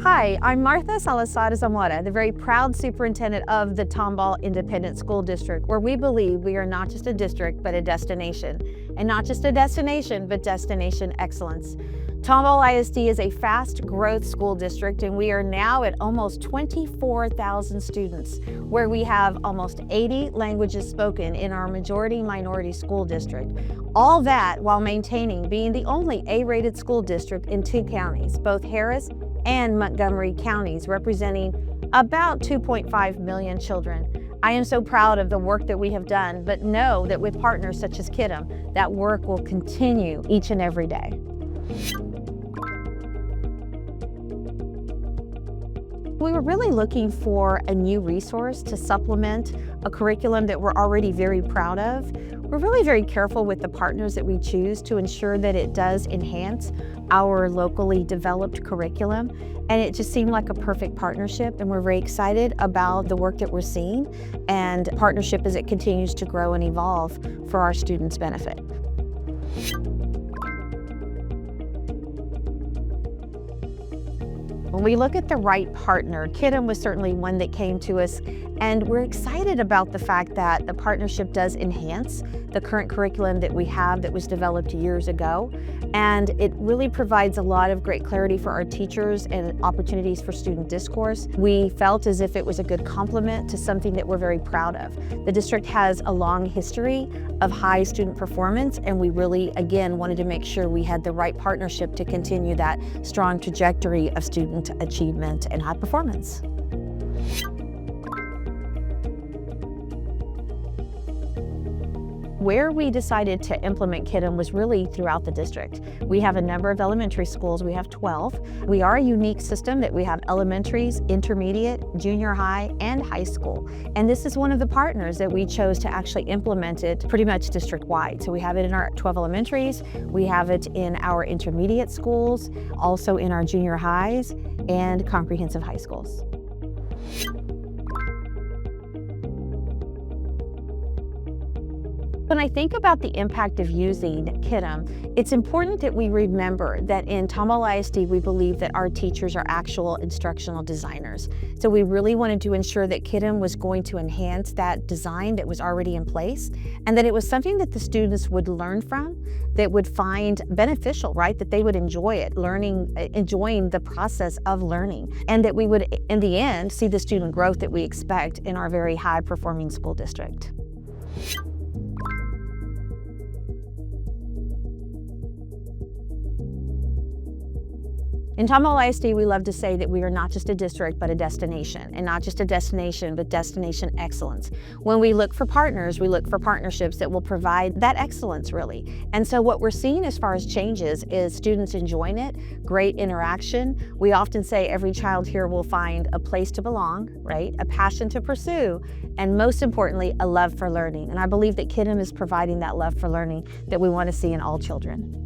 Hi, I'm Martha Salazar Zamora, the very proud superintendent of the Tomball Independent School District, where we believe we are not just a district, but a destination. And not just a destination, but destination excellence. Tomball ISD is a fast growth school district, and we are now at almost 24,000 students, where we have almost 80 languages spoken in our majority minority school district. All that while maintaining being the only A-rated school district in 2 counties, both Harris and Montgomery counties, representing about 2.5 million children. I am so proud of the work that we have done, but know that with partners such as KIDM, that work will continue each and every day. We were really looking for a new resource to supplement a curriculum that we're already very proud of. We're really very careful with the partners that we choose to ensure that it does enhance our locally developed curriculum. And it just seemed like a perfect partnership, and we're very excited about the work that we're seeing and partnership as it continues to grow and evolve for our students' benefit. When we look at the right partner, KIDM was certainly one that came to us, and we're excited about the fact that the partnership does enhance the current curriculum that we have that was developed years ago, and it really provides a lot of great clarity for our teachers and opportunities for student discourse. We felt as if it was a good complement to something that we're very proud of. The district has a long history of high student performance, and we really, again, wanted to make sure we had the right partnership to continue that strong trajectory of student achievement and high performance. Where we decided to implement KIDM was really throughout the district. We have a number of elementary schools, we have 12. We are a unique system that we have elementaries, intermediate, junior high, and high school. And this is one of the partners that we chose to actually implement it pretty much district-wide. So we have it in our 12 elementaries, we have it in our intermediate schools, also in our junior highs, and comprehensive high schools. When I think about the impact of using KIDM, it's important that we remember that in Tomball ISD, we believe that our teachers are actual instructional designers. So we really wanted to ensure that KIDM was going to enhance that design that was already in place, and that it was something that the students would learn from, that would find beneficial, right? That they would enjoy it, enjoying the process of learning, and that we would, in the end, see the student growth that we expect in our very high-performing school district. In Tomball ISD, we love to say that we are not just a district, but a destination, and not just a destination, but destination excellence. When we look for partners, we look for partnerships that will provide that excellence, really. And so what we're seeing as far as changes is students enjoying it, great interaction. We often say every child here will find a place to belong, right? A passion to pursue, and most importantly, a love for learning. And I believe that KIDM is providing that love for learning that we want to see in all children.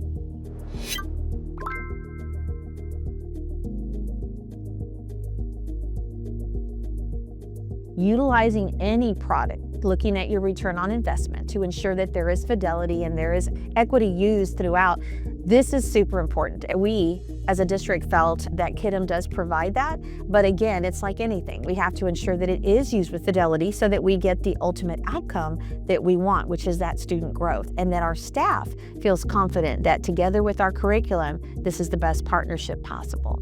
Utilizing any product, looking at your return on investment to ensure that there is fidelity and there is equity used throughout. This is super important. We, as a district, felt that KIDM does provide that, but again, it's like anything. We have to ensure that it is used with fidelity so that we get the ultimate outcome that we want, which is that student growth, and that our staff feels confident that together with our curriculum, this is the best partnership possible.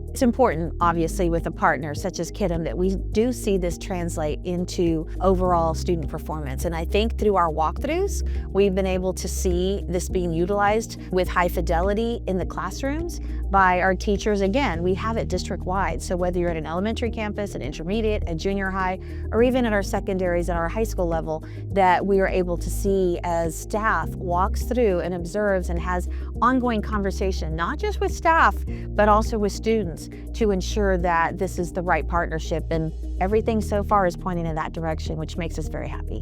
It's important, obviously, with a partner such as KIDM that we do see this translate into overall student performance. And I think through our walkthroughs, we've been able to see this being utilized with high fidelity in the classrooms by our teachers. Again, we have it district-wide. So whether you're at an elementary campus, an intermediate, a junior high, or even at our secondaries at our high school level, that we are able to see as staff walks through and observes and has ongoing conversation, not just with staff, but also with students, to ensure that this is the right partnership, and everything so far is pointing in that direction, which makes us very happy.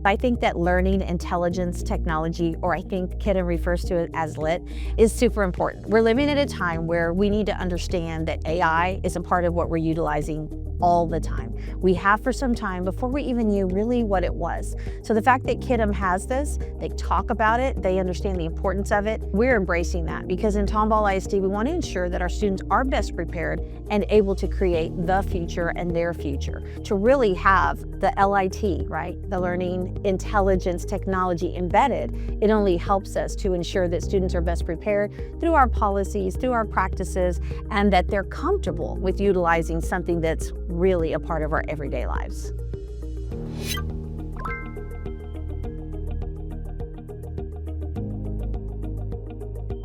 I think that learning intelligence technology, or I think KIDM refers to it as LIT, is super important. We're living at a time where we need to understand that AI is a part of what we're utilizing all the time. We have for some time before we even knew really what it was. So the fact that KIDM has this, they talk about it, they understand the importance of it, we're embracing that because in Tomball ISD, we want to ensure that our students are best prepared and able to create the future and their future. To really have the LIT, right, the learning intelligence technology embedded, it only helps us to ensure that students are best prepared through our policies, through our practices, and that they're comfortable with utilizing something that's really a part of our everyday lives.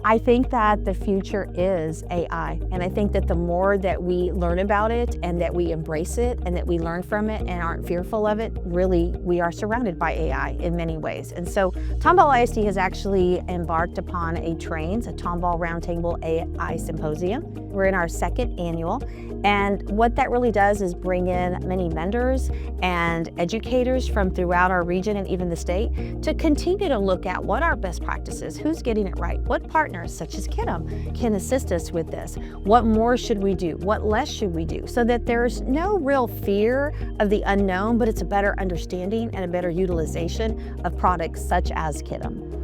I think that the future is AI, and I think that the more that we learn about it and that we embrace it and that we learn from it and aren't fearful of it, really we are surrounded by AI in many ways. And so Tomball ISD has actually embarked upon a Tomball Roundtable AI Symposium. We're in our second annual, and what that really does is bring in many vendors and educators from throughout our region and even the state to continue to look at what our best practices, who's getting it right, what partners such as KIDM can assist us with this, what more should we do, what less should we do, so that there's no real fear of the unknown, but it's a better understanding and a better utilization of products such as KIDM.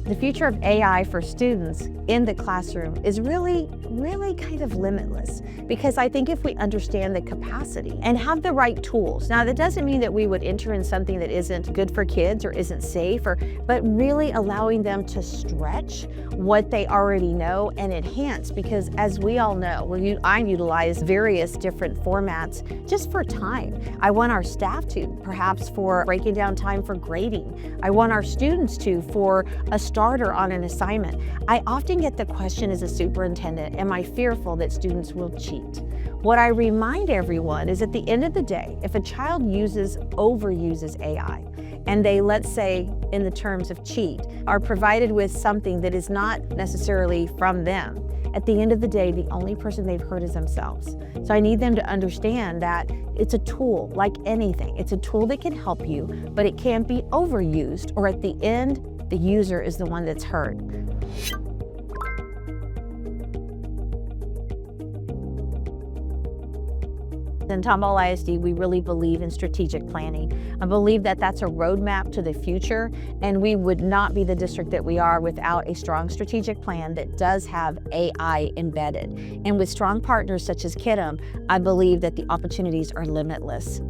The future of AI for students in the classroom is really kind of limitless, because I think if we understand the capacity and have the right tools. Now, that doesn't mean that we would enter in something that isn't good for kids or isn't safe, but really allowing them to stretch what they already know and enhance, because as we all know, I utilize various different formats just for time. I want our staff to, perhaps for breaking down time for grading. I want our students to, for a starter on an assignment. I often get the question as a superintendent, am I fearful that students will cheat? What I remind everyone is at the end of the day, if a child overuses AI, and they, let's say, in the terms of cheat, are provided with something that is not necessarily from them, at the end of the day, the only person they've hurt is themselves. So I need them to understand that it's a tool, like anything. It's a tool that can help you, but it can't be overused, or at the end, the user is the one that's hurt. In Tomball ISD, we really believe in strategic planning. I believe that that's a roadmap to the future, and we would not be the district that we are without a strong strategic plan that does have AI embedded. And with strong partners such as KIDM, I believe that the opportunities are limitless.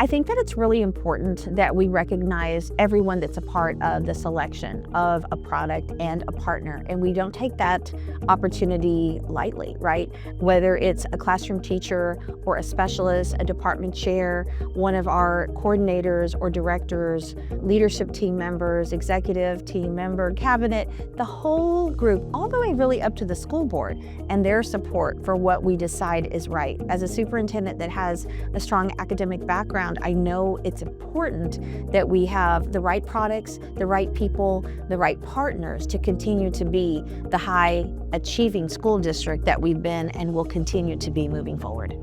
I think that it's really important that we recognize everyone that's a part of the selection of a product and a partner, and we don't take that opportunity lightly, right? Whether it's a classroom teacher or a specialist, a department chair, one of our coordinators or directors, leadership team members, executive team member, cabinet, the whole group, all the way really up to the school board and their support for what we decide is right. As a superintendent that has a strong academic background, I know it's important that we have the right products, the right people, the right partners to continue to be the high achieving school district that we've been and will continue to be moving forward.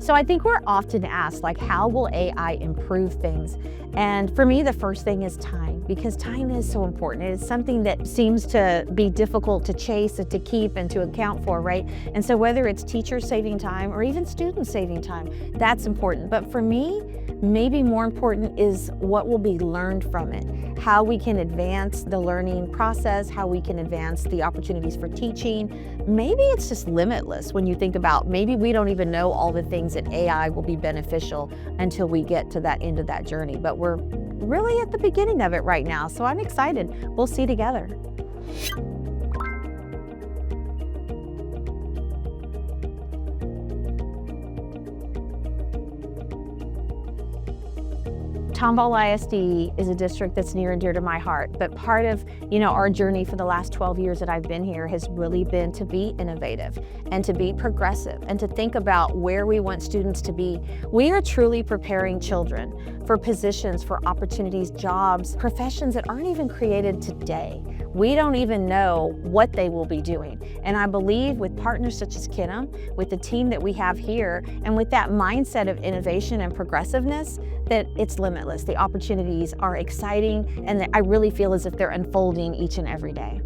So I think we're often asked, like, how will AI improve things? And for me, the first thing is time, because time is so important. It is something that seems to be difficult to chase and to keep and to account for, right? And so whether it's teachers saving time or even students saving time, that's important. But for me, maybe more important is what will be learned from it, how we can advance the learning process, how we can advance the opportunities for teaching. Maybe it's just limitless when you think about, maybe we don't even know all the things that AI will be beneficial until we get to that end of that journey. But we're really at the beginning of it right now, so I'm excited. We'll see together. Tomball ISD is a district that's near and dear to my heart, but part of, our journey for the last 12 years that I've been here has really been to be innovative and to be progressive and to think about where we want students to be. We are truly preparing children for positions, for opportunities, jobs, professions that aren't even created today. We don't even know what they will be doing. And I believe with partners such as Kenham, with the team that we have here, and with that mindset of innovation and progressiveness, that it's limitless. The opportunities are exciting, and I really feel as if they're unfolding each and every day.